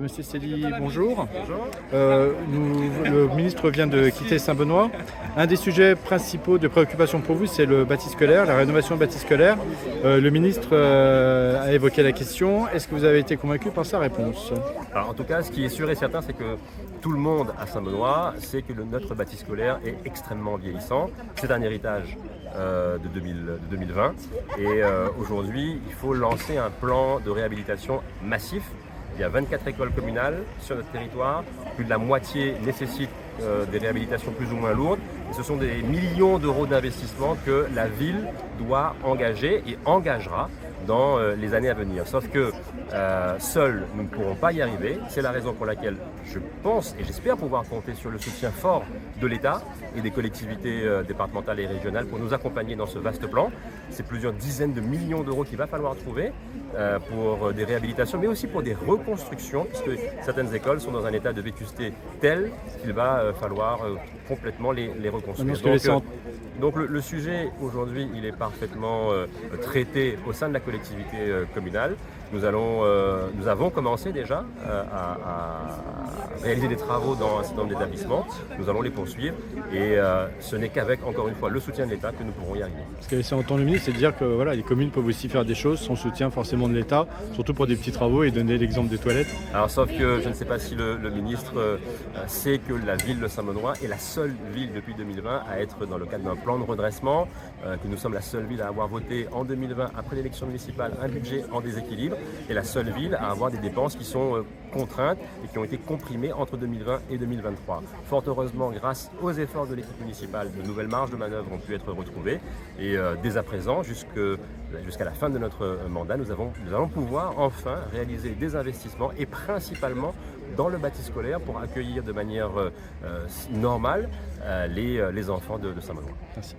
Monsieur Célie, bonjour. Bonjour. Le ministre vient de quitter Saint-Benoît. Un des sujets principaux de préoccupation pour vous, c'est le bâti scolaire, la rénovation du bâti scolaire. Le ministre a évoqué la question. Est-ce que vous avez été convaincu par sa réponse? Alors, en tout cas, ce qui est sûr et certain, c'est que tout le monde à Saint-Benoît sait que notre bâti scolaire est extrêmement vieillissant. C'est un héritage de 2020. Et aujourd'hui, il faut lancer un plan de réhabilitation massif. Il y a 24 écoles communales sur notre territoire. Plus de la moitié nécessitent des réhabilitations plus ou moins lourdes. Et ce sont des millions d'euros d'investissement que la ville doit engager et engagera dans les années à venir. Sauf que seuls, nous ne pourrons pas y arriver. C'est la raison pour laquelle je pense et j'espère pouvoir compter sur le soutien fort de l'État et des collectivités départementales et régionales pour nous accompagner dans ce vaste plan. C'est plusieurs dizaines de millions d'euros qu'il va falloir trouver pour des réhabilitations, mais aussi pour des reconstructions, puisque certaines écoles sont dans un état de vétusté tel qu'il va falloir complètement les reconstruire. Donc le sujet aujourd'hui, il est parfaitement traité au sein de la collectivité communale. Nous avons commencé déjà à réaliser des travaux dans un certain nombre d'établissements. Nous allons les poursuivre et ce n'est qu'avec, encore une fois, le soutien de l'État que nous pourrons y arriver. Ce que laissé entendre le ministre, c'est de dire que voilà, les communes peuvent aussi faire des choses sans soutien forcément de l'État, surtout pour des petits travaux, et donner l'exemple des toilettes. Alors, sauf que je ne sais pas si le ministre sait que la ville de Saint-Benoît est la seule ville depuis 2020 à être dans le cadre d'un plan de redressement, que nous sommes la seule ville à avoir voté en 2020, après l'élection municipale, un budget en déséquilibre, et la seule ville à avoir des dépenses qui sont contraintes et qui ont été comprimées entre 2020 et 2023. Fort heureusement, grâce aux efforts de l'équipe municipale, de nouvelles marges de manœuvre ont pu être retrouvées, et dès à présent, jusqu'à la fin de notre mandat, nous allons pouvoir enfin réaliser des investissements, et principalement dans le bâti scolaire, pour accueillir de manière normale les enfants de Saint-Benoît. Merci.